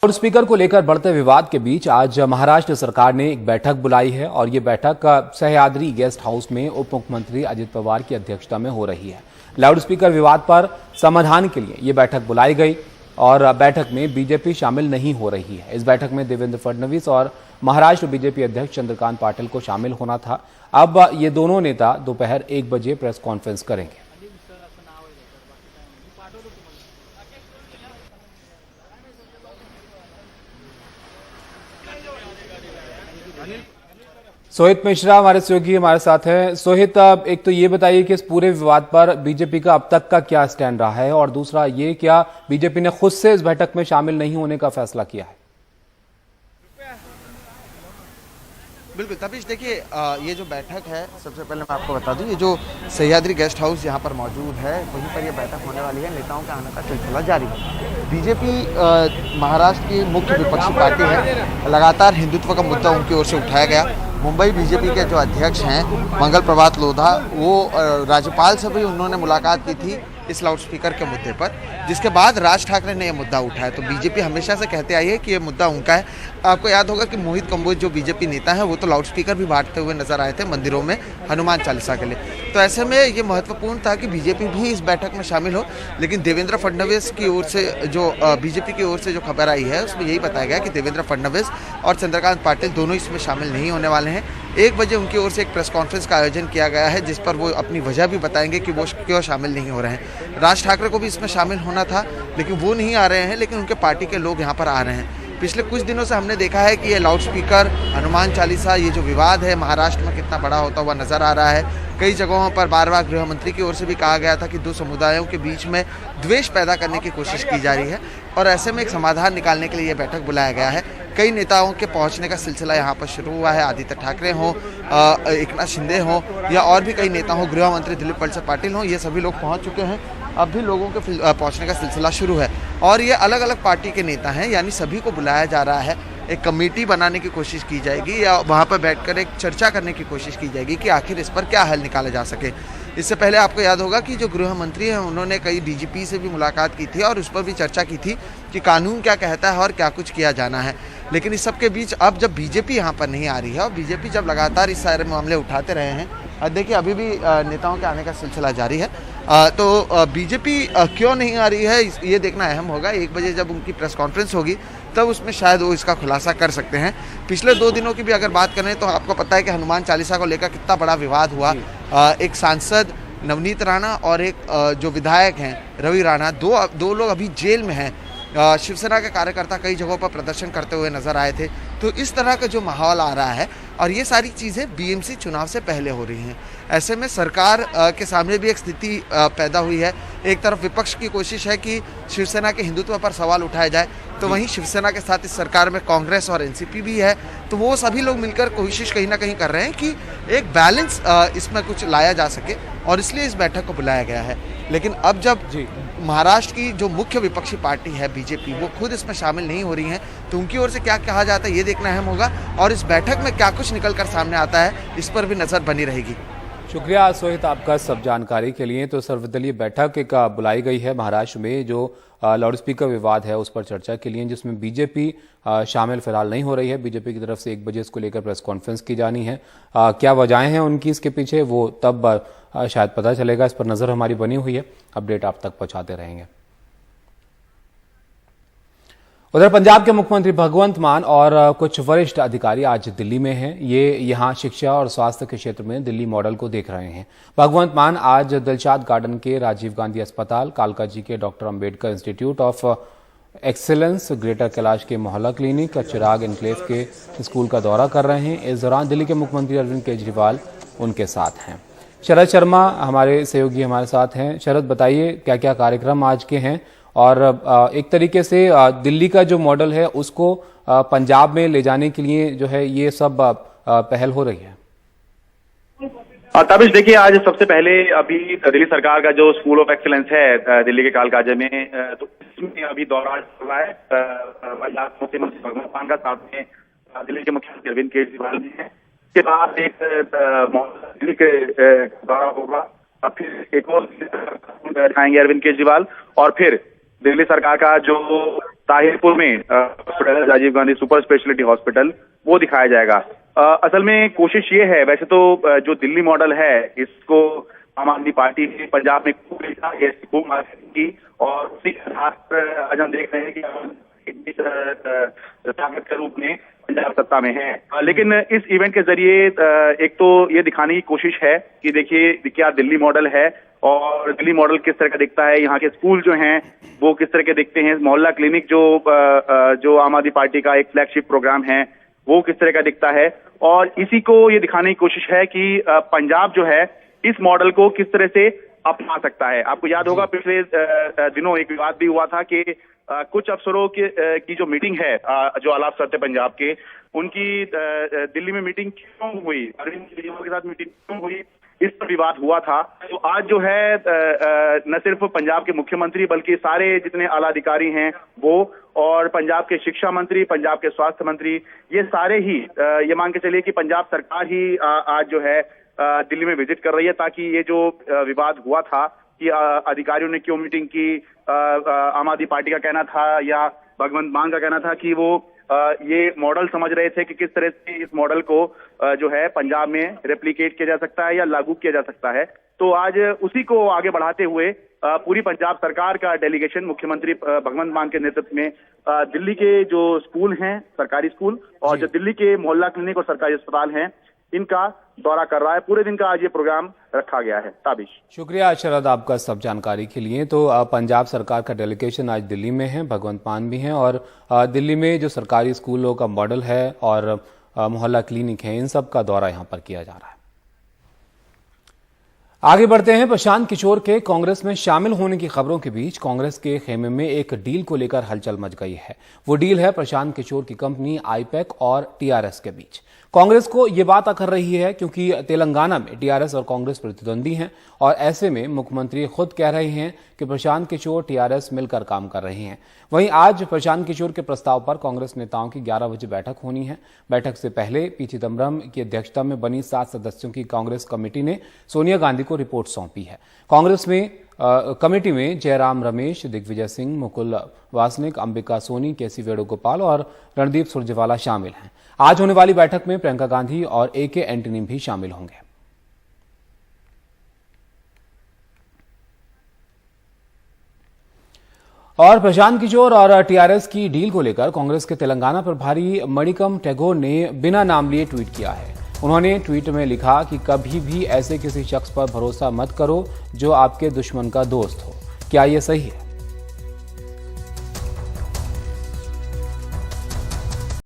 Loud speaker को लेकर बढ़ते विवाद के बीच आज महाराष्ट्र सरकार ने एक बैठक बुलाई है और ये बैठक सह्याद्री गेस्ट हाउस में उप मुख्यमंत्री अजित पवार की अध्यक्षता में हो रही है। लाउड स्पीकर विवाद पर समाधान के लिए ये बैठक बुलाई गई और बैठक में बीजेपी शामिल नहीं हो रही है। इस बैठक में देवेंद्र फडणवीस और महाराष्ट्र बीजेपी अध्यक्ष चंद्रकांत पाटिल को शामिल होना था। अब ये दोनों नेता दोपहर 1 बजे प्रेस कॉन्फ्रेंस करेंगे। सोहित मिश्रा हमारे सहयोगी हमारे साथ हैं। सोहित, एक तो ये बताइए कि इस पूरे विवाद पर बीजेपी का अब तक का क्या स्टैंड रहा है, और दूसरा ये क्या बीजेपी ने खुद से इस बैठक में शामिल नहीं होने का फैसला किया है? बिल्कुल तपीश, देखिए ये जो बैठक है, सबसे पहले मैं आपको बता दूं, ये जो सह्याद्री गेस्ट हाउस यहाँ पर मौजूद है वहीं पर ये बैठक होने वाली है। नेताओं के आने का सिलसिला जारी है। बीजेपी महाराष्ट्र की मुख्य विपक्षी पार्टी है, लगातार हिंदुत्व का मुद्दा उनकी ओर से उठाया गया। मुंबई बीजेपी के जो अध्यक्ष हैं मंगल प्रभात लोधा, वो राज्यपाल से भी उन्होंने मुलाकात की थी इस लाउड स्पीकर के मुद्दे पर, जिसके बाद राज ठाकरे ने यह मुद्दा उठाया। तो बीजेपी हमेशा से कहते आई है कि ये मुद्दा उनका है। आपको याद होगा कि मोहित कंबोज जो बीजेपी नेता है वो तो लाउड स्पीकर भी बांटते हुए नजर आए थे मंदिरों में हनुमान चालीसा के लिए। तो ऐसे में ये महत्वपूर्ण था कि बीजेपी भी इस बैठक में शामिल हो, लेकिन देवेंद्र फडणवीस की ओर से जो बीजेपी की ओर से जो खबर आई है उसमें यही बताया गया कि देवेंद्र फडणवीस और चंद्रकांत पाटिल दोनों इसमें शामिल नहीं होने वाले हैं। 1 बजे उनकी ओर से एक प्रेस कॉन्फ्रेंस का आयोजन किया गया है, जिस पर वो अपनी वजह भी बताएंगे कि वो क्यों शामिल नहीं हो रहे हैं। राज ठाकरे को भी इसमें शामिल होना था, लेकिन वो नहीं आ रहे हैं, लेकिन उनके पार्टी के लोग यहाँ पर आ रहे हैं। पिछले कुछ दिनों से हमने देखा है कि ये लाउड स्पीकर, हनुमान चालीसा, ये जो विवाद है महाराष्ट्र में कितना बड़ा होता हुआ नजर आ रहा है। कई जगहों पर बार बार गृह मंत्री की ओर से भी कहा गया था कि दो समुदायों के बीच में द्वेष पैदा करने की कोशिश की जा रही है, और ऐसे में एक समाधान निकालने के लिए ये बैठक बुलाया गया है। कई नेताओं के पहुंचने का सिलसिला यहाँ पर शुरू हुआ है। आदित्य ठाकरे हों, एकनाथ शिंदे हों, या और भी कई नेता हों, गृह मंत्री दिलीप वळसे पाटिल हों, ये सभी लोग पहुँच चुके हैं। अब भी लोगों के पहुँचने का सिलसिला शुरू है, और ये अलग अलग पार्टी के नेता हैं, यानी सभी को बुलाया जा रहा है। एक कमेटी बनाने की कोशिश की जाएगी, या वहाँ पर बैठकर एक चर्चा करने की कोशिश की जाएगी कि आखिर इस पर क्या हल निकाला जा सके। इससे पहले आपको याद होगा कि जो गृह मंत्री हैं उन्होंने कई डीजीपी से भी मुलाकात की थी और उस पर भी चर्चा की थी कि कानून क्या कहता है और क्या कुछ किया जाना है। लेकिन इस सब के बीच अब जब बीजेपी यहाँ पर नहीं आ रही है, और बीजेपी जब लगातार इस सारे मामले उठाते रहे हैं, देखिए अभी भी नेताओं के आने का सिलसिला जारी है, तो बीजेपी क्यों नहीं आ रही है ये देखना अहम होगा। 1 बजे जब उनकी प्रेस कॉन्फ्रेंस होगी तब उसमें शायद वो इसका खुलासा कर सकते हैं। पिछले 2 दिनों की भी अगर बात करें तो आपको पता है कि हनुमान चालीसा को लेकर कितना बड़ा विवाद हुआ। एक सांसद नवनीत राणा और एक जो विधायक हैं रवि राणा, दो लोग अभी जेल में हैं। शिवसेना के कार्यकर्ता कई जगहों पर प्रदर्शन करते हुए नजर आए थे। तो इस तरह का जो माहौल आ रहा है, और ये सारी चीज़ें बीएमसी चुनाव से पहले हो रही हैं, ऐसे में सरकार के सामने भी एक स्थिति पैदा हुई है। एक तरफ विपक्ष की कोशिश है कि शिवसेना के हिंदुत्व पर सवाल उठाया जाए, तो वहीं शिवसेना के साथ इस सरकार में कांग्रेस और एनसीपी भी है। तो वो सभी लोग मिलकर कोशिश कहीं ना कहीं कर रहे हैं कि एक बैलेंस इसमें कुछ लाया जा सके, और इसलिए इस बैठक को बुलाया गया है। लेकिन अब जब महाराष्ट्र की जो मुख्य विपक्षी पार्टी है बीजेपी, वो खुद इसमें शामिल नहीं हो रही है, तो उनकी ओर से क्या कहा जाता है ये देखना अहम होगा, और इस बैठक में क्या कुछ निकल कर सामने आता है इस पर भी नजर बनी रहेगी। शुक्रिया सोहित आपका सब जानकारी के लिए। तो सर्वदलीय बैठक एक बुलाई गई है महाराष्ट्र में, जो लाउड स्पीकर विवाद है उस पर चर्चा के लिए, जिसमें बीजेपी शामिल फिलहाल नहीं हो रही है। बीजेपी की तरफ से 1 बजे इसको लेकर प्रेस कॉन्फ्रेंस की जानी है। क्या वजहें हैं उनकी इसके पीछे, वो तब शायद पता चलेगा। इस पर नजर हमारी बनी हुई है, अपडेट आप तक पहुंचाते रहेंगे। उधर पंजाब के मुख्यमंत्री भगवंत मान और कुछ वरिष्ठ अधिकारी आज दिल्ली में हैं। ये यहां शिक्षा और स्वास्थ्य के क्षेत्र में दिल्ली मॉडल को देख रहे हैं। भगवंत मान आज दिलशाद गार्डन के राजीव गांधी अस्पताल, कालकाजी के doctor Ambedkar institute of excellence, greater Kailash के मोहल्ला क्लिनिक, चिराग एनक्लेव के स्कूल का दौरा कर रहे हैं। इस दौरान दिल्ली के मुख्यमंत्री अरविंद केजरीवाल उनके साथ हैं। शरद शर्मा हमारे सहयोगी हमारे साथ हैं। शरद, बताइए क्या क्या कार्यक्रम आज के हैं, और एक तरीके से दिल्ली का जो मॉडल है उसको पंजाब में ले जाने के लिए जो है ये सब पहल हो रही है। तबिश, देखिए आज सबसे पहले अभी दिल्ली सरकार का जो स्कूल ऑफ एक्सीलेंस है दिल्ली के कालकाजी में, तो इसमें अभी दौरा चल रहा है मुख्यमंत्री भगवंत मान का, साथ में दिल्ली के मुख्यमंत्री अरविंद केजरीवाल ने। इसके बाद एक दिल्ली के दौरा होगा, अब फिर एक और जाएंगे अरविंद केजरीवाल, और फिर दिल्ली सरकार का जो ताहिरपुर में hospital, Rajiv Gandhi super speciality hospital, वो दिखाया जाएगा। असल में कोशिश ये है, वैसे तो जो दिल्ली मॉडल है इसको आम आदमी पार्टी ने पंजाब में खूब मार्केटिंग की और उसी के आधार पर आज हम देख रहे हैं कि ताकत के रूप में पंजाब सत्ता में है। लेकिन इस इवेंट के जरिए एक तो ये दिखाने की कोशिश है कि देखिए क्या दिल्ली मॉडल है और दिल्ली मॉडल किस तरह का दिखता है, यहाँ के स्कूल जो हैं वो किस तरह के दिखते हैं, मोहल्ला क्लिनिक जो आम आदमी पार्टी का एक फ्लैगशिप प्रोग्राम है वो किस तरह का दिखता है। और इसी को ये दिखाने की कोशिश है कि पंजाब जो है इस मॉडल को किस तरह से अपना सकता है। आपको याद होगा पिछले दिनों एक विवाद भी हुआ था कि कुछ अफसरों की जो मीटिंग है, जो आला अफसर थे पंजाब के, उनकी दिल्ली में मीटिंग क्यों हुई, अरविंद केजरीवाल के साथ मीटिंग क्यों हुई, इस पर विवाद हुआ था। तो आज जो है न सिर्फ पंजाब के मुख्यमंत्री बल्कि सारे जितने आला अधिकारी हैं वो, और पंजाब के शिक्षा मंत्री, पंजाब के स्वास्थ्य मंत्री, ये सारे ही ये मान के चलिए कि पंजाब सरकार ही आज जो है दिल्ली में विजिट कर रही है, ताकि ये जो विवाद हुआ था कि अधिकारियों ने क्यों मीटिंग की, आम आदमी पार्टी का कहना था या भगवंत मान का कहना था कि वो ये मॉडल समझ रहे थे कि किस तरह से इस मॉडल को जो है पंजाब में रेप्लिकेट किया जा सकता है या लागू किया जा सकता है। तो आज उसी को आगे बढ़ाते हुए पूरी पंजाब सरकार का डेलीगेशन मुख्यमंत्री भगवंत मान के नेतृत्व में दिल्ली के जो स्कूल हैं, सरकारी स्कूल, और जो दिल्ली के मोहल्ला क्लिनिक और सरकारी अस्पताल हैं, इनका दौरा कर रहा है। पूरे दिन का आज ये प्रोग्राम रखा गया है। ताबिश, शुक्रिया शरद आपका सब जानकारी के लिए। तो पंजाब सरकार का डेलीगेशन आज दिल्ली में है, भगवंत मान भी हैं, और दिल्ली में जो सरकारी स्कूलों का मॉडल है और मोहल्ला क्लिनिक है, इन सब का दौरा यहां पर किया जा रहा है। आगे बढ़ते हैं। प्रशांत किशोर के कांग्रेस में शामिल होने की खबरों के बीच कांग्रेस के खेमे में एक डील को लेकर हलचल मच गई है। वो डील है प्रशांत किशोर की कंपनी आईपैक और टीआरएस के बीच। कांग्रेस को ये बात अखर रही है क्योंकि तेलंगाना में टीआरएस और कांग्रेस प्रतिद्वंदी हैं, और ऐसे में मुख्यमंत्री खुद कह रहे हैं कि प्रशांत किशोर टीआरएस मिलकर काम कर रहे हैं। वहीं आज प्रशांत किशोर के प्रस्ताव पर कांग्रेस नेताओं की 11 बजे बैठक होनी है। बैठक से पहले पी चिदम्बरम की अध्यक्षता में बनी 7 सदस्यों की कांग्रेस कमेटी ने सोनिया गांधी को रिपोर्ट सौंपी है। कांग्रेस में कमेटी में जयराम रमेश, दिग्विजय सिंह, मुकुल वासनिक, अंबिका सोनी, केसी वेणुगोपाल और रणदीप सुरजेवाला शामिल हैं। आज होने वाली बैठक में प्रियंका गांधी और एके एंटनी भी शामिल होंगे। और प्रशांत किशोर और टीआरएस की डील को लेकर कांग्रेस के तेलंगाना प्रभारी मणिकम टैगोर ने बिना नाम लिए ट्वीट किया है। उन्होंने ट्वीट में लिखा कि कभी भी ऐसे किसी शख्स पर भरोसा मत करो जो आपके दुश्मन का दोस्त हो। क्या यह सही है?